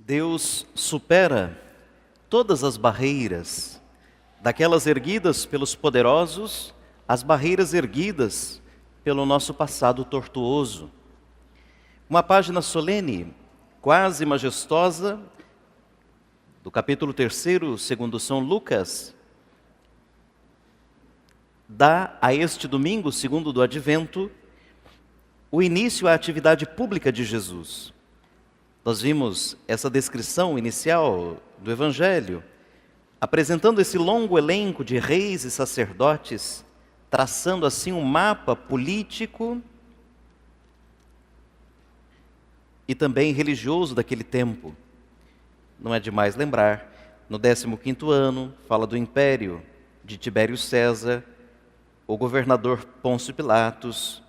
Deus supera todas as barreiras, daquelas erguidas pelos poderosos, às barreiras erguidas pelo nosso passado tortuoso. Uma página solene, quase majestosa, do capítulo 3, segundo São Lucas, dá a este domingo, segundo do Advento, o início à atividade pública de Jesus. Nós vimos essa descrição inicial do Evangelho, apresentando esse longo elenco de reis e sacerdotes, traçando assim um mapa político e também religioso daquele tempo. Não é demais lembrar, no 15º ano, fala do império de Tibério César, o governador Pôncio Pilatos,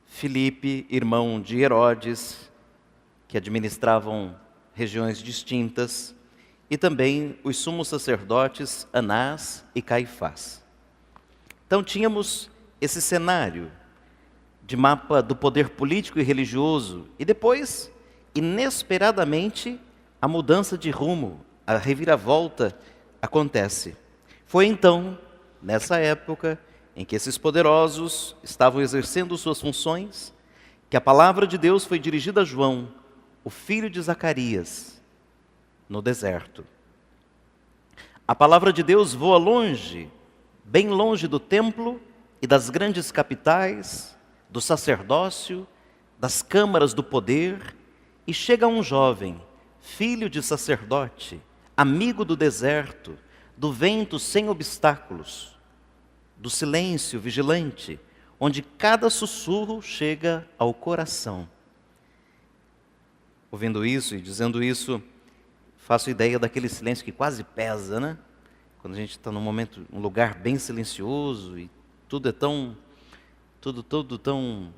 Filipe, irmão de Herodes, que administravam regiões distintas, e também os sumos sacerdotes Anás e Caifás. Então tínhamos esse cenário de mapa do poder político e religioso, e depois, inesperadamente, a mudança de rumo, a reviravolta acontece. Foi então, nessa época, em que esses poderosos estavam exercendo suas funções, que a palavra de Deus foi dirigida a João, o filho de Zacarias, no deserto. A palavra de Deus voa longe, bem longe do templo e das grandes capitais, do sacerdócio, das câmaras do poder, e chega a um jovem, filho de sacerdote, amigo do deserto, do vento sem obstáculos, do silêncio vigilante, onde cada sussurro chega ao coração. Ouvindo isso e dizendo isso, faço ideia daquele silêncio que quase pesa, né? Quando a gente está num momento, um lugar bem silencioso e tudo é tudo tão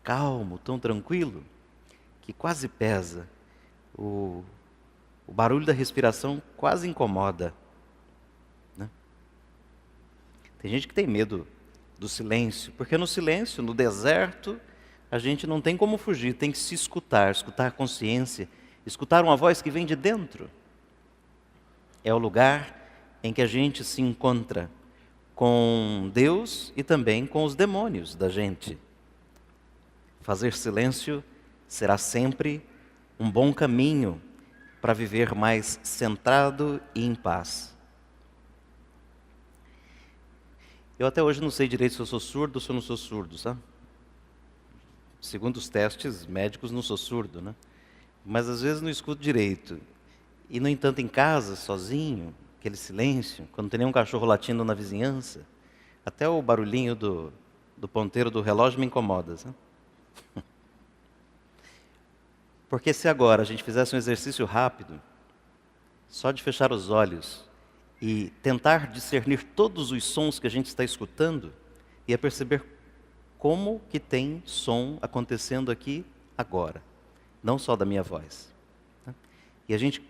calmo, tão tranquilo, que quase pesa. O barulho da respiração quase incomoda, né? Tem gente que tem medo do silêncio, porque no silêncio, no deserto, a gente não tem como fugir, tem que se escutar a consciência, escutar uma voz que vem de dentro. É o lugar em que a gente se encontra com Deus e também com os demônios da gente. Fazer silêncio será sempre um bom caminho para viver mais centrado e em paz. Eu até hoje não sei direito se eu sou surdo ou se eu não sou surdo, sabe? Segundo os testes médicos, não sou surdo, né? Mas às vezes não escuto direito. E, no entanto, em casa, sozinho, aquele silêncio, quando tem nenhum cachorro latindo na vizinhança, até o barulhinho do ponteiro do relógio me incomoda, sabe? Porque se agora a gente fizesse um exercício rápido, só de fechar os olhos e tentar discernir todos os sons que a gente está escutando, ia perceber como que tem som acontecendo aqui agora, não só da minha voz. E a gente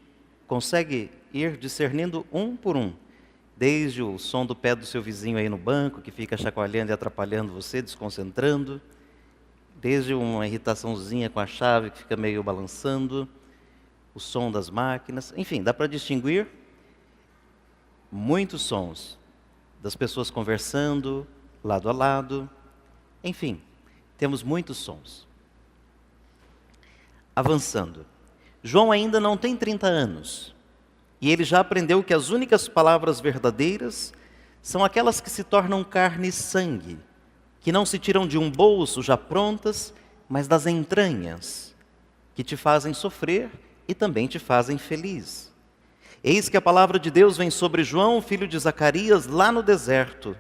consegue ir discernindo um por um, desde o som do pé do seu vizinho aí no banco, que fica chacoalhando e atrapalhando você, desconcentrando, desde uma irritaçãozinha com a chave que fica meio balançando, o som das máquinas, enfim, dá para distinguir muitos sons, das pessoas conversando, lado a lado, enfim, temos muitos sons. Avançando. João ainda não tem 30 anos, e ele já aprendeu que as únicas palavras verdadeiras são aquelas que se tornam carne e sangue, que não se tiram de um bolso já prontas, mas das entranhas, que te fazem sofrer e também te fazem feliz. Eis que a palavra de Deus vem sobre João, filho de Zacarias, lá no deserto.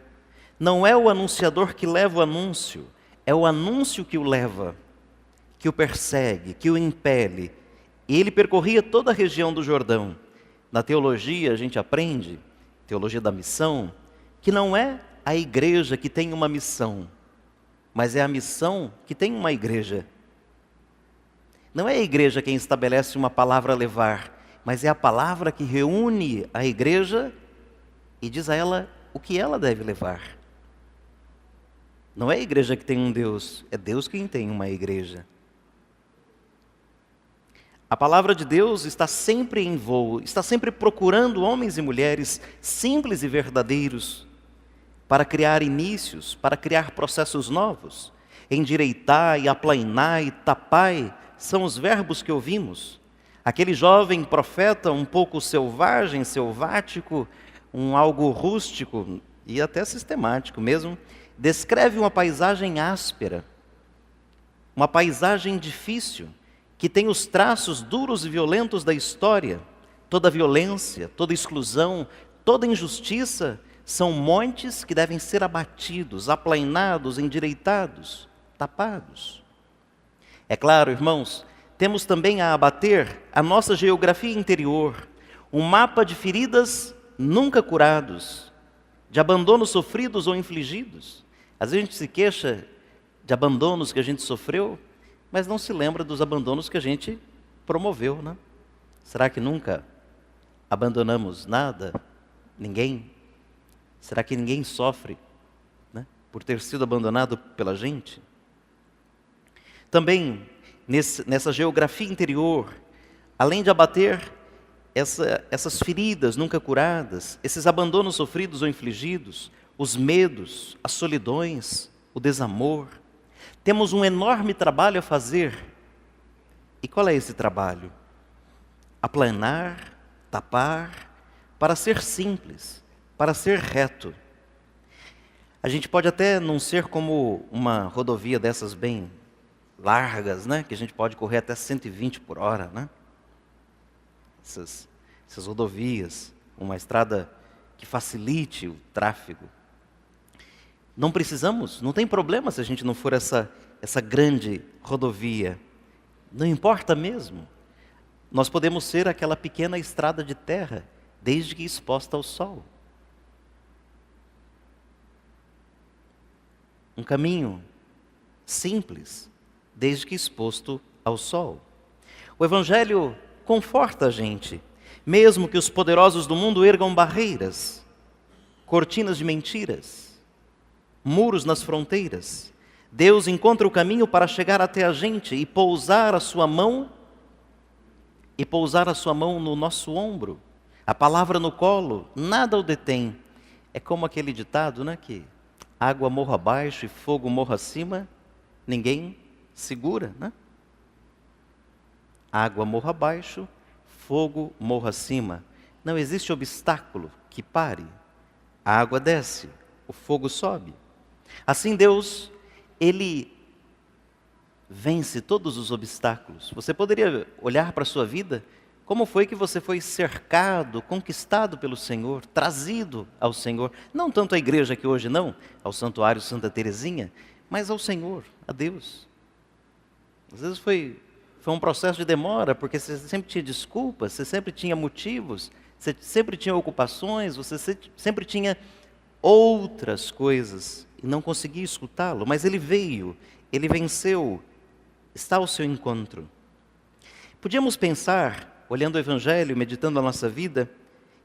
Não é o anunciador que leva o anúncio, é o anúncio que o leva, que o persegue, que o impele. E ele percorria toda a região do Jordão. Na teologia a gente aprende, teologia da missão, que não é a igreja que tem uma missão, mas é a missão que tem uma igreja. Não é a igreja quem estabelece uma palavra a levar, mas é a palavra que reúne a igreja e diz a ela o que ela deve levar. Não é a igreja que tem um Deus, é Deus quem tem uma igreja. A palavra de Deus está sempre em voo, está sempre procurando homens e mulheres simples e verdadeiros para criar inícios, para criar processos novos. Endireitar e aplainar e tapai são os verbos que ouvimos. Aquele jovem profeta um pouco selvagem, selvático, algo rústico e até sistemático mesmo, descreve uma paisagem áspera, uma paisagem difícil, que tem os traços duros e violentos da história. Toda violência, toda exclusão, toda injustiça são montes que devem ser abatidos, aplainados, endireitados, tapados. É claro, irmãos, temos também a abater a nossa geografia interior, um mapa de feridas nunca curados, de abandonos sofridos ou infligidos. Às vezes a gente se queixa de abandonos que a gente sofreu, mas não se lembra dos abandonos que a gente promoveu, né? Será que nunca abandonamos nada? Ninguém? Será que ninguém sofre, né, por ter sido abandonado pela gente? Também, nessa geografia interior, além de abater essas feridas nunca curadas, esses abandonos sofridos ou infligidos, os medos, as solidões, o desamor, temos um enorme trabalho a fazer. E qual é esse trabalho? Aplanar, tapar, para ser simples, para ser reto. A gente pode até não ser como uma rodovia dessas bem largas, né? Que a gente pode correr até 120 por hora, né? Essas rodovias, uma estrada que facilite o tráfego. Não precisamos, não tem problema se a gente não for essa grande rodovia. Não importa mesmo. Nós podemos ser aquela pequena estrada de terra, desde que exposta ao sol. Um caminho simples, desde que exposto ao sol. O Evangelho conforta a gente, mesmo que os poderosos do mundo ergam barreiras, cortinas de mentiras, muros nas fronteiras. Deus encontra o caminho para chegar até a gente e pousar a sua mão no nosso ombro, a palavra no colo, nada o detém. É como aquele ditado, né, que água morra abaixo e fogo morra acima, ninguém segura, né? Água morra abaixo, fogo morra acima. Não existe obstáculo que pare. A água desce, o fogo sobe. Assim Deus, Ele vence todos os obstáculos. Você poderia olhar para a sua vida, como foi que você foi cercado, conquistado pelo Senhor, trazido ao Senhor. Não tanto à igreja aqui hoje não, ao Santuário Santa Teresinha, mas ao Senhor, a Deus. Às vezes foi um processo de demora, porque você sempre tinha desculpas, você sempre tinha motivos, você sempre tinha ocupações, você sempre tinha outras coisas e não conseguia escutá-lo, mas Ele veio, Ele venceu, está ao seu encontro. Podíamos pensar, olhando o Evangelho, meditando a nossa vida,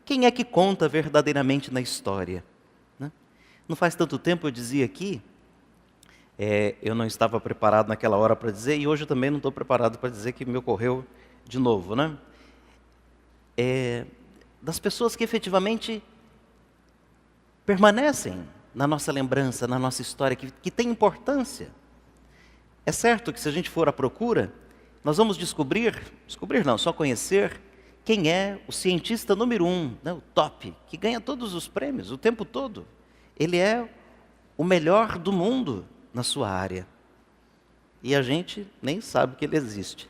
quem é que conta verdadeiramente na história? Né? Não faz tanto tempo eu dizia aqui, eu não estava preparado naquela hora para dizer, e hoje eu também não estou preparado para dizer que me ocorreu de novo, né? Das pessoas que efetivamente permanecem na nossa lembrança, na nossa história, que tem importância. É certo que se a gente for à procura, nós vamos descobrir não, só conhecer quem é o cientista número 1, né, o top, que ganha todos os prêmios o tempo todo. Ele é o melhor do mundo na sua área. E a gente nem sabe que ele existe.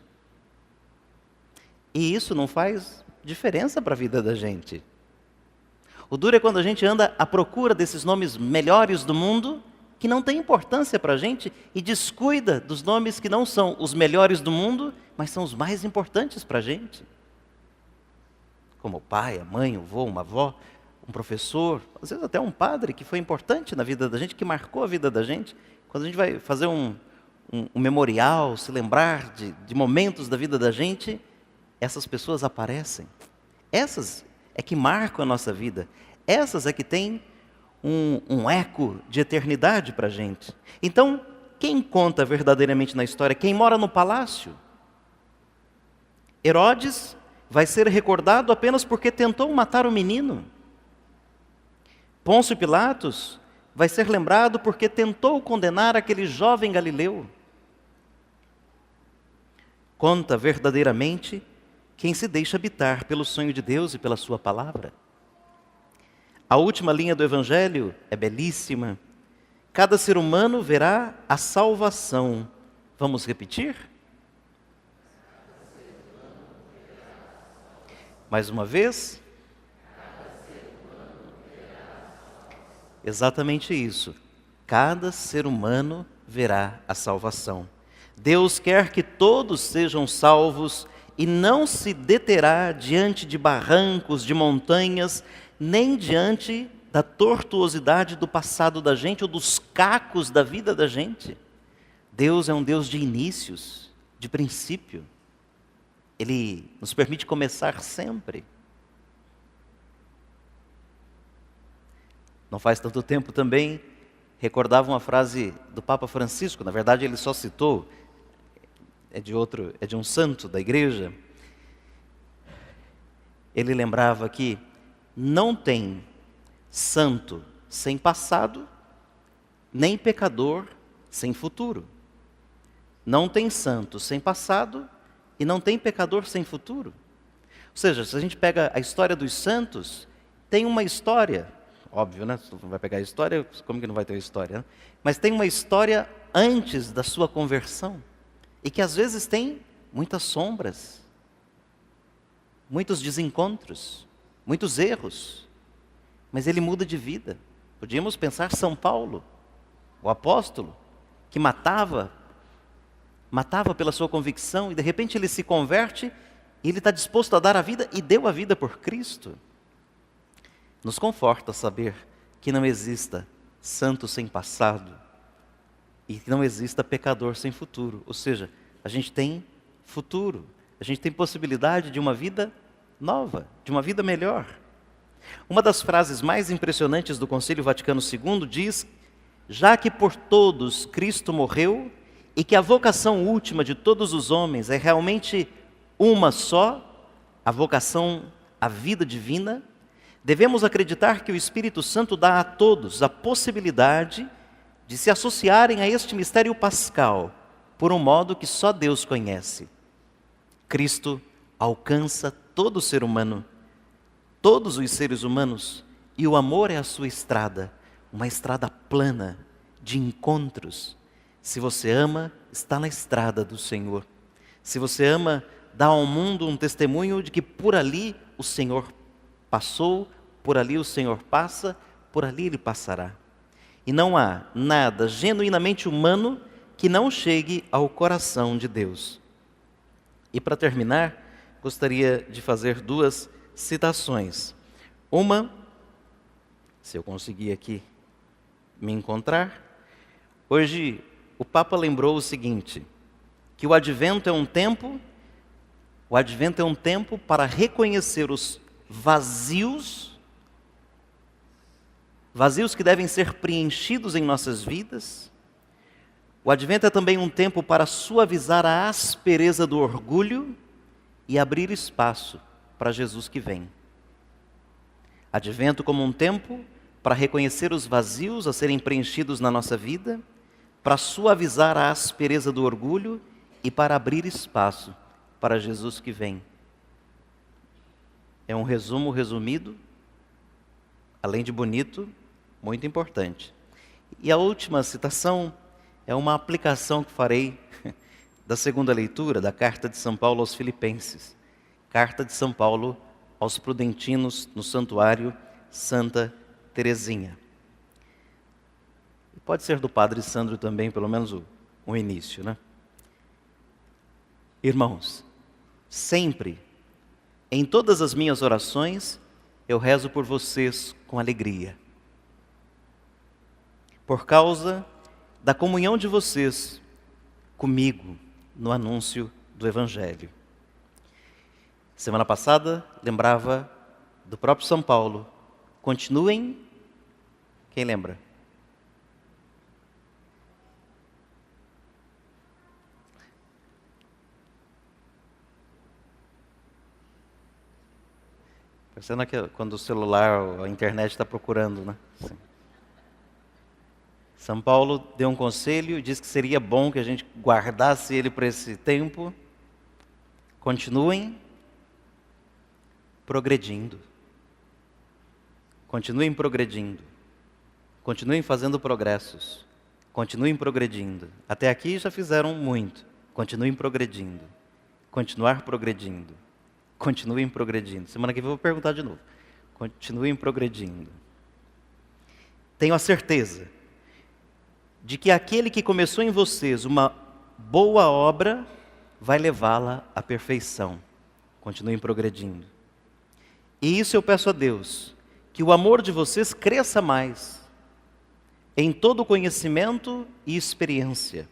E isso não faz diferença para a vida da gente. O duro é quando a gente anda à procura desses nomes melhores do mundo, que não tem importância para a gente, e descuida dos nomes que não são os melhores do mundo, mas são os mais importantes para a gente. Como o pai, a mãe, o avô, uma avó, um professor, às vezes até um padre que foi importante na vida da gente, que marcou a vida da gente. Quando a gente vai fazer um memorial, se lembrar de momentos da vida da gente, essas pessoas aparecem. Essas é que marcam a nossa vida. Essas é que têm um eco de eternidade para a gente. Então, quem conta verdadeiramente na história? Quem mora no palácio? Herodes vai ser recordado apenas porque tentou matar o menino. Pôncio Pilatos vai ser lembrado porque tentou condenar aquele jovem galileu. Conta verdadeiramente quem se deixa habitar pelo sonho de Deus e pela sua palavra. A última linha do Evangelho é belíssima. Cada ser humano verá a salvação. Vamos repetir? Mais uma vez? Exatamente isso. Cada ser humano verá a salvação. Deus quer que todos sejam salvos e não se deterá diante de barrancos, de montanhas, nem diante da tortuosidade do passado da gente ou dos cacos da vida da gente. Deus é um Deus de inícios, de princípio. Ele nos permite começar sempre. Não faz tanto tempo também, recordava uma frase do Papa Francisco, na verdade ele só citou, é de um santo da igreja. Ele lembrava que não tem santo sem passado, nem pecador sem futuro. Não tem santo sem passado e não tem pecador sem futuro. Ou seja, se a gente pega a história dos santos, tem uma história, óbvio, né? Se tu vai pegar a história, como que não vai ter história, né? Mas tem uma história antes da sua conversão, e que às vezes tem muitas sombras, muitos desencontros, muitos erros, mas ele muda de vida. Podíamos pensar São Paulo, o apóstolo, que matava pela sua convicção, e de repente ele se converte, e ele está disposto a dar a vida, e deu a vida por Cristo. Nos conforta saber que não exista santo sem passado, e que não exista pecador sem futuro. Ou seja, a gente tem futuro, a gente tem possibilidade de uma vida nova, de uma vida melhor. Uma das frases mais impressionantes do Concílio Vaticano II diz: já que por todos Cristo morreu, e que a vocação última de todos os homens é realmente uma só, a vocação à vida divina, devemos acreditar que o Espírito Santo dá a todos a possibilidade de se associarem a este mistério pascal, por um modo que só Deus conhece. Cristo alcança todo ser humano, todos os seres humanos, e o amor é a sua estrada, uma estrada plana de encontros. Se você ama, está na estrada do Senhor. Se você ama, dá ao mundo um testemunho de que por ali o Senhor passou, por ali o Senhor passa, por ali Ele passará. E não há nada genuinamente humano que não chegue ao coração de Deus. E para terminar, gostaria de fazer duas citações. Uma, se eu conseguir aqui me encontrar, hoje o Papa lembrou o seguinte, que o Advento é um tempo para reconhecer os vazios que devem ser preenchidos em nossas vidas. O Advento é também um tempo para suavizar a aspereza do orgulho e abrir espaço para Jesus que vem. Advento como um tempo para reconhecer os vazios a serem preenchidos na nossa vida, para suavizar a aspereza do orgulho e para abrir espaço para Jesus que vem. É um resumo resumido, além de bonito, muito importante. E a última citação é uma aplicação que farei da segunda leitura da carta de São Paulo aos Filipenses. Carta de São Paulo aos prudentinos no santuário Santa Teresinha. E pode ser do Padre Sandro também, pelo menos o início, né? Irmãos, sempre, em todas as minhas orações, eu rezo por vocês com alegria. Por causa da comunhão de vocês comigo no anúncio do Evangelho. Semana passada, lembrava do próprio São Paulo. Continuem, quem lembra? Parecendo que quando o celular, a internet está procurando, né? Sim. São Paulo deu um conselho e disse que seria bom que a gente guardasse ele para esse tempo. Continuem progredindo. Continuem progredindo. Continuem fazendo progressos. Continuem progredindo. Até aqui já fizeram muito. Continuem progredindo. Continuar progredindo. Continuem progredindo. Semana que vem eu vou perguntar de novo. Continuem progredindo. Tenho a certeza de que aquele que começou em vocês uma boa obra vai levá-la à perfeição. Continuem progredindo. E isso eu peço a Deus, que o amor de vocês cresça mais, em todo conhecimento e experiência,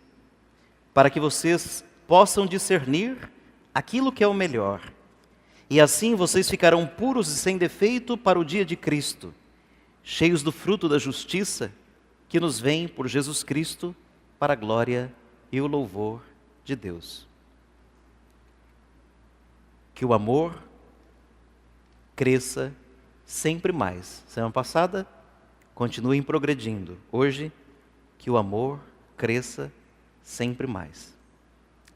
para que vocês possam discernir aquilo que é o melhor. E assim vocês ficarão puros e sem defeito para o dia de Cristo, cheios do fruto da justiça que nos vem por Jesus Cristo para a glória e o louvor de Deus. Que o amor cresça sempre mais. Semana passada, continuem progredindo. Hoje, que o amor cresça sempre mais.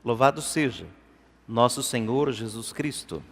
Louvado seja nosso Senhor Jesus Cristo.